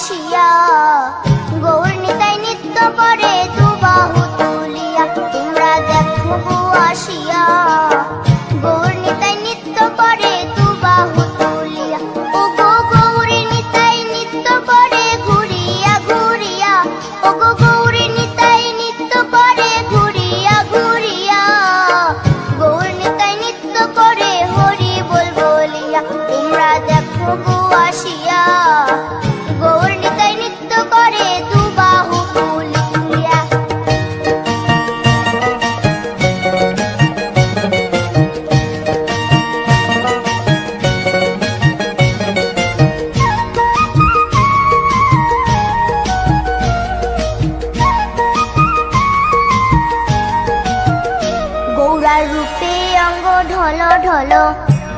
আসিয়া গৌর নিতাই নৃত্য করে দুবাহু তুলিয়া। তোমরা দেখো গো আসিয়া গৌর নিতাই নৃত্য করে দুবাহু তুলিয়া। ও গো গৌরী নিতাই নৃত্য করে ঘুরিয়া ঘুরিয়া, ও গো গৌরী নিতাই নৃত্য করে ঘুরিয়া ঘুরিয়া, গৌর নিতাই নৃত্য করে হরি বল বলিয়া। তোমরা দেখো গো আসিয়া গৌর নিতাই নৃত্য করে দুবাহু তুলিয়া। গৌরার রূপে অঙ্গ ঢল ঢল,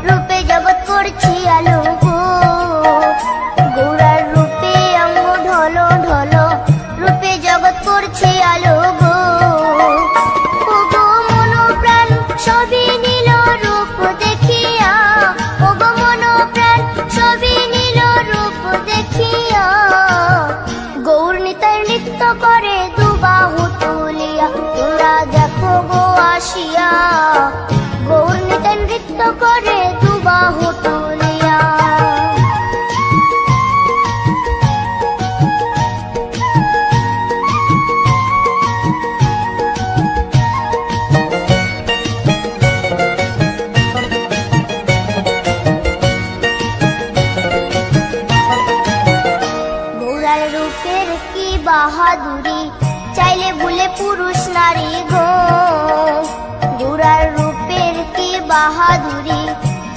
রূপে জগৎ করছি আলো গো। গৌরার রূপে অঙ্গ ঢল ঢল, রূপে জগৎ করছি আলো গো। ও গো মন প্রাণ সবই নীল রূপ দেখিয়া, ও গো মন প্রাণ সবই নীল রূপ দেখিয়া, গৌর নিতাই নৃত্য করে দুবাহু তুলিয়া। তোমরা দেখো গো আসিয়া গৌর নিতাই নৃত্য করে দুবাহু তুলিয়া। গৌরার রূপের কি বাহাদুরি, চাইলে ভুলে পুরুষ নারী গো। গৌরার রূপের কি বাহাদুরি,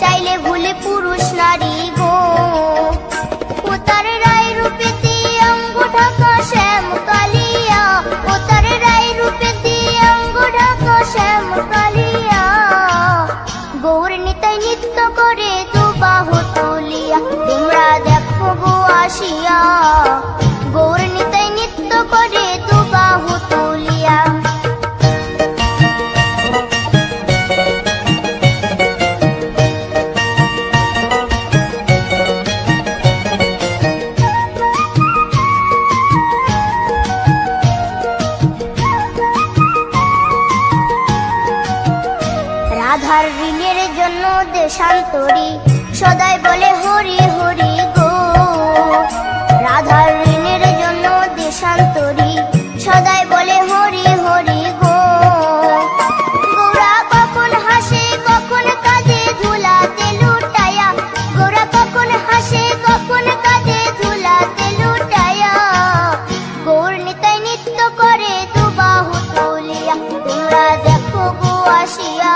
চাইলে ভুলে পুরুষ নারী গো। ও তার রায় রূপে দিয়ে অঙ্গ ঢাকা শ্যাম কালিয়া, ও তার রায় রূপে দিয়ে অঙ্গ ঢাকা শ্যাম কালিয়া, গৌর নিতাই নৃত্য করে দুবাহু তুলিয়া। তোমরা দেখো গো আসিয়া গৌর নিতাই নৃত্য করে দুবাহু তুলিয়া। রাধার ঋণের জন্য দেশান্তরী সদাই বলে হরি হরি গো। রাধার ঋণের জন্য দেশান্তরী সদাই বলে হরি হরি গো। গৌরা কখন হাসে কখন কাঁদে ধুলাতে লুটায়া, গৌরা কখন হাসে কখন কাঁদে ধুলাতে লুটায়া, গৌর নিতাই নৃত্য করে দুবাহু তুলিয়া। তোমরা দেখো গো আসিয়া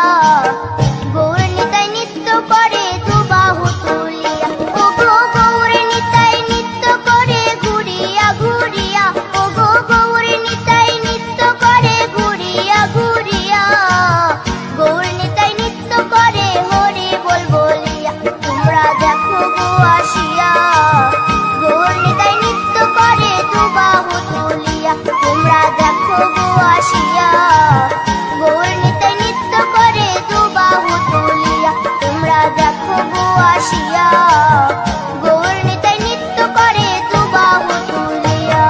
গৌর নিতাই নৃত্য করে দুবাহু তুলিয়া। ও গো গৌর নিতাই নৃত্য করে ঘুরিয়া ঘুরিয়া, ও গো গৌর নিতাই নৃত্য করে ঘুরিয়া ঘুরিয়া, গৌর নিতাই নৃত্য করে হরি বল বলিয়া। তোমরা দেখো গো আসিয়া গৌর নিতাই নৃত্য করে দুবাহু তুলিয়া। তোমরা দেখো গো আসিয়া গৌর নিতাই নৃত্য করে দুবাহু তুলিয়া। তোমরা দেখো গো আসিয়া গৌর নিতাই নৃত্য করে দুবাহু তুলিয়া।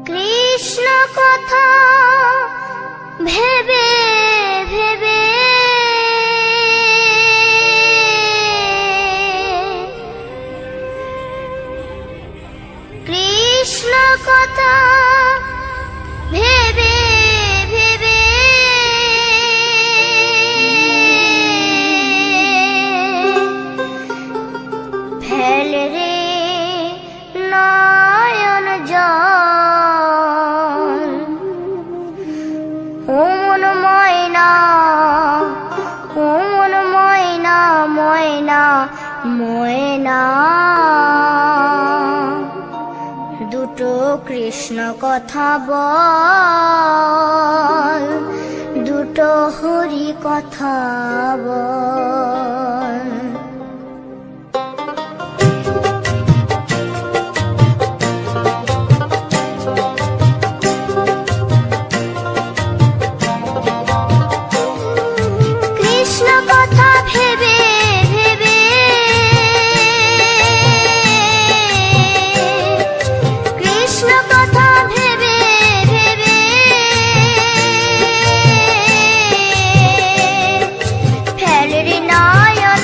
কৃষ্ণ কথা ভেবে ভেবে কৃষ্ণ কথা ভেবে ভেবে ফেল রে নয়ন জল ও মন দুটো কৃষ্ণ কথা বল, দুটো হরি কথা বল। কৃষ্ণ কথা ভেবে ভেবে কৃষ্ণ কথা ভেবে ভেবে ফেলে রে নয়ন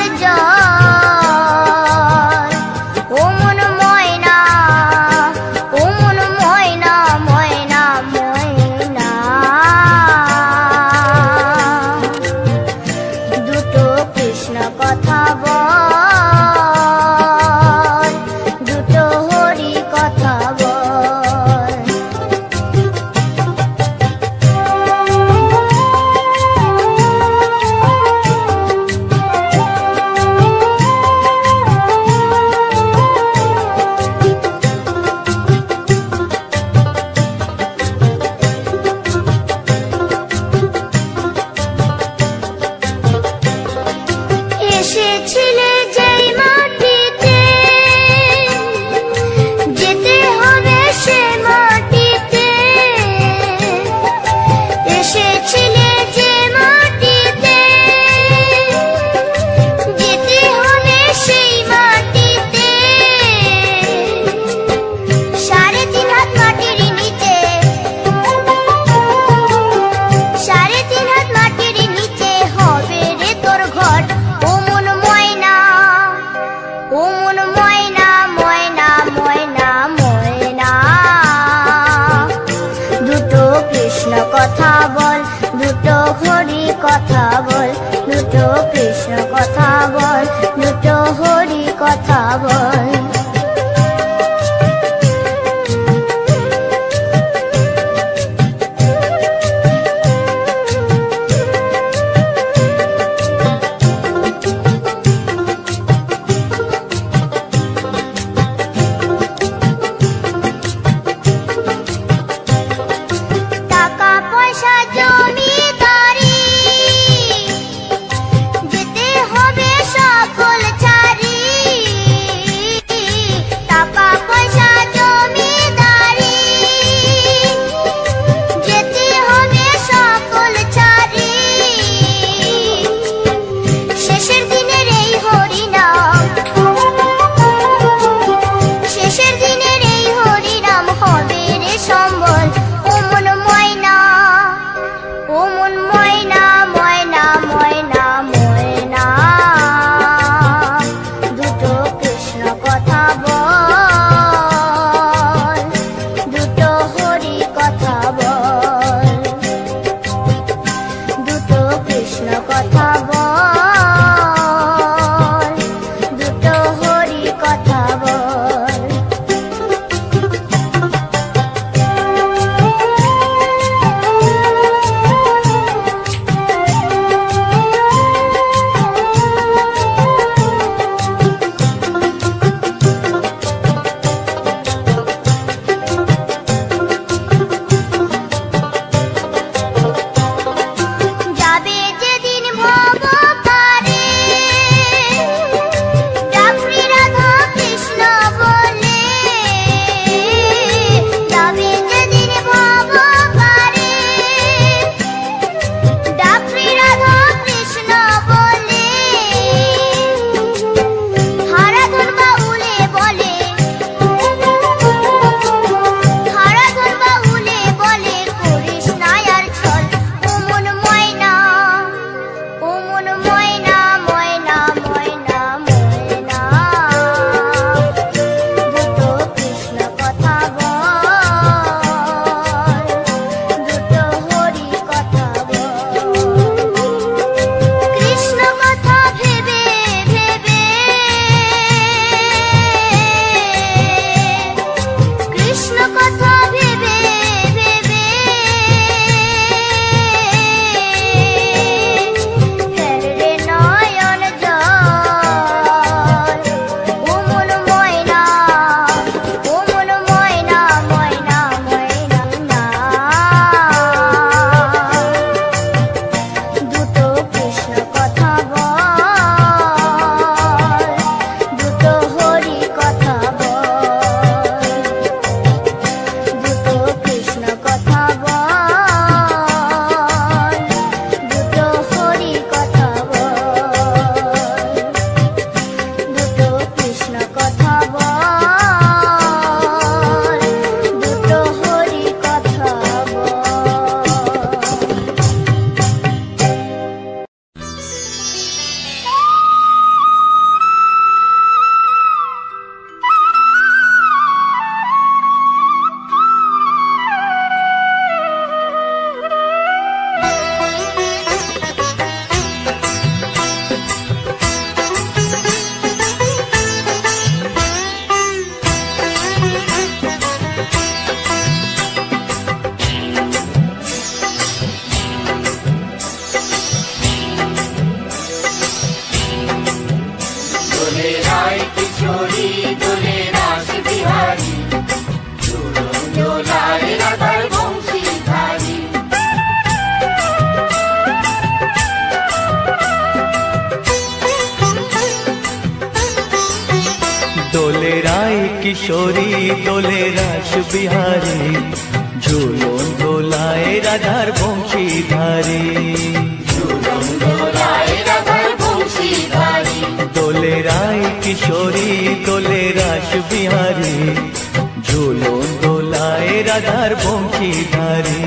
কিশোরী দোলে রাস বিহারী, ঝুলন দোলায় রাধার বংশীধারী। দোলে রায় কিশোরী দোলে রাস বিহারী, ঝুলন দোলায় রাধার বংশীধারী।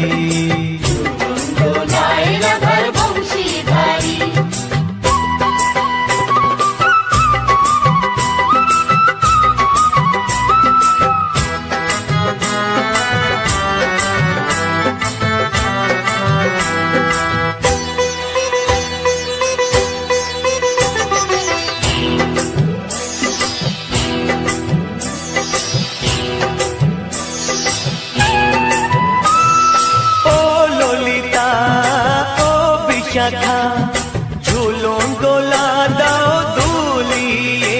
ঝুলন দোলা দাও দুলিয়ে,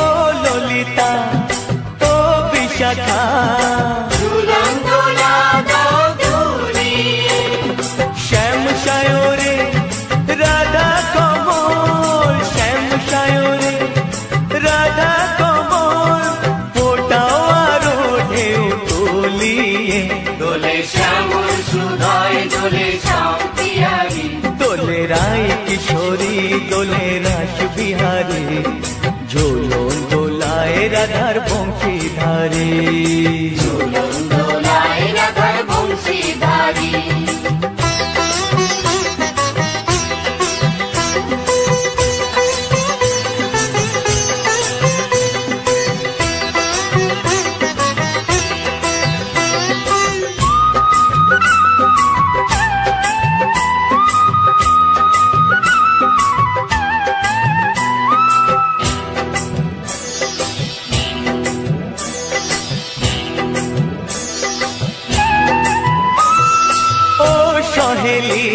ও ললিতা ও বিশাখা, ঝুলন দোলা দাও দুলিয়ে। শ্যাম সায়রে রাধা কমল, শ্যাম সায়রে রাধা কমল, ফোটাও আরো ঢেউ তুলিয়ে। দোলে শ্যামল সুধায় দোলে শ্যাম পিয়ারি, দোলে রায় কিশোরী দোলে রাস বিহারী, ঝুলন দোলায় রাধার বংশীধারী। ঝুলন দোলায় রাধার বংশীধারী। সহেলি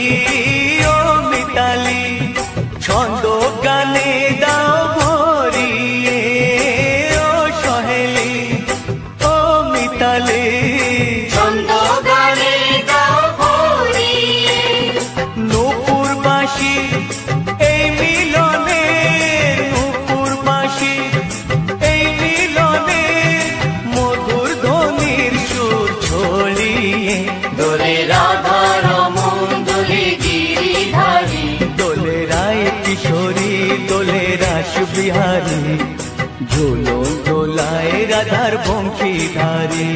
ও মিতালি, ছন্দ গানে দাও ভরিয়ে, ও সহেলি ও মিতালি, ছন্দ গানে দাও ভরিয়ে। নূপুর বাঁশি এই মিলনে, নূপুর বাঁশি এই মিলনে, মধুর ধ্বনির সুর ছড়িয়ে। দোলে রাধা কিশোরী দোলে রাস বিহারী, ঝুলন দোলায় রাধার বংশীধারী।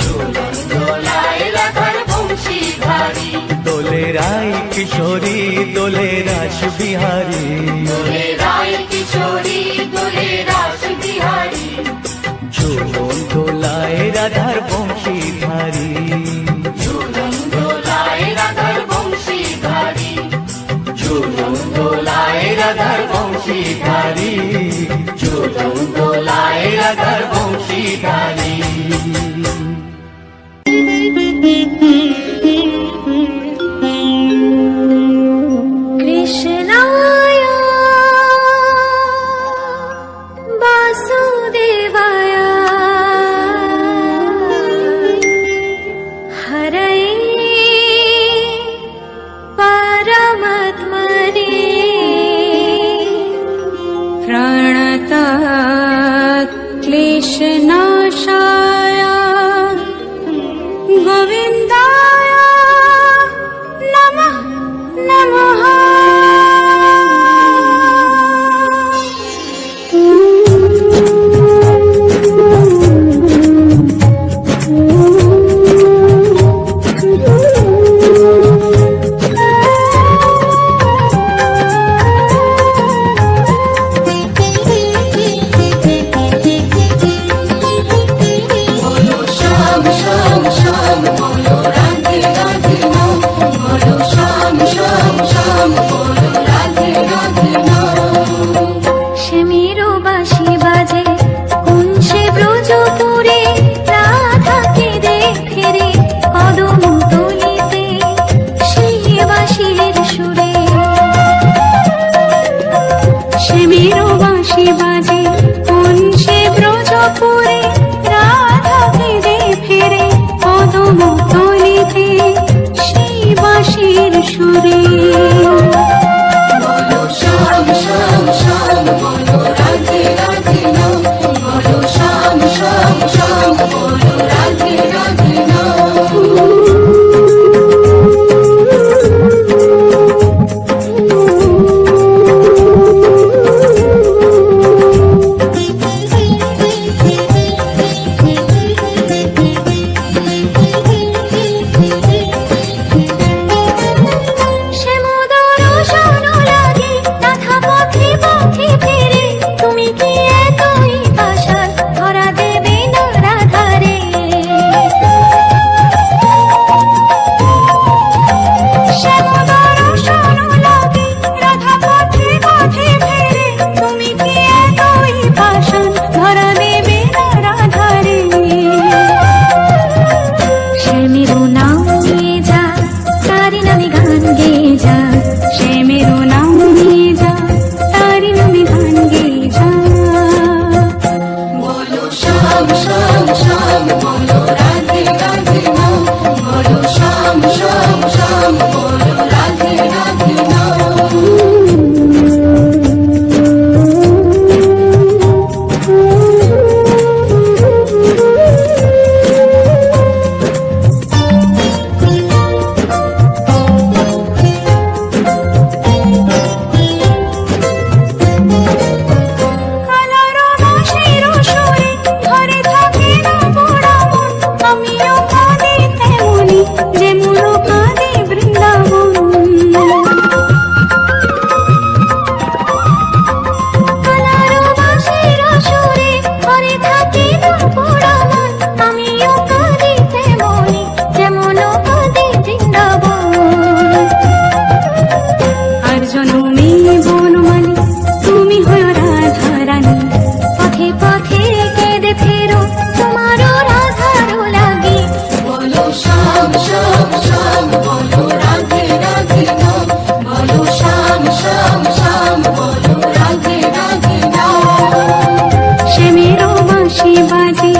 ঝুলন দোলায় রাধার বংশীধারী। দোলে রায় কিশোরী দোলে রাস বিহারী, দোলে রায় কিশোরী দোলে রাস বিহারী, ঝুলন দোলায় রাধার বংশীধারী। ঝুলন দোলায় রাধার বংশীধারী, ঝুলন দোলায় রাধার বংশীধারী, ঝুলন দোলায় রাধার বংশীধারী। কৃষ্ণায় বাসুদেবায় হরয়ে परमात्मने प्रणतः क्लेशनाशाय। আমিও কাঁদি তেমনি যেমন কাঁদে বৃন্দাবন। কালারো বাঁশির সুরে ঘরে থাকে পোড়া মন, আমিও কাঁদি তেমনি যেমন কাঁদে বৃন্দাবন। আর জনমে বনমালী তুমি হয় রাধা রানী, পথে পথে কেঁদে ফেরো তোমারও রাধারও লাগি। বলো শ্যাম শ্যাম শ্যাম, বলো রাধে রাধে নাম, বলো শ্যাম শ্যাম শ্যাম, বলো রাধে রাধে নাম। শ্যামেরও বাঁশি বাজে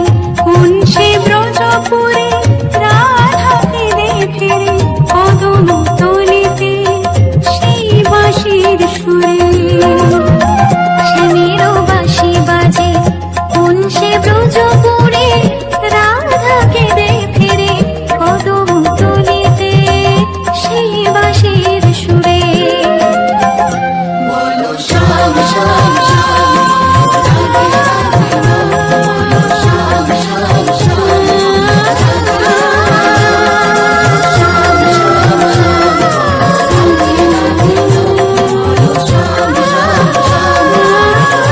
কোন সে ব্রজপুরে, রাধা কেঁদে ফেরে কদম তলিতে সেই বাঁশির সুরে। শ্যামেরও বাঁশি বাজে কোন সে ব্রজপুরে, রাধা কেঁদে ফেরে কদম তলিতে সেই বাঁশির সুরে। বলো শ্যাম শ্যাম শ্যাম, রাধে রাধে নাম, বলো শ্যাম শ্যাম শ্যাম, শ্যাম শ্যাম শ্যাম, রাধে রাধে নাম, বলো শ্যাম শ্যাম শ্যাম, রাধে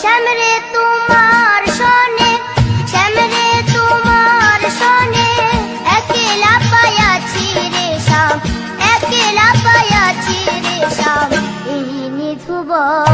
শ্যামরে তোমার সনে, শ্যামরে তোমার সনে, একলা পায়াছি রে শ্যাম, একলা পায়াছি রে শ্যাম, এই নিধুবন।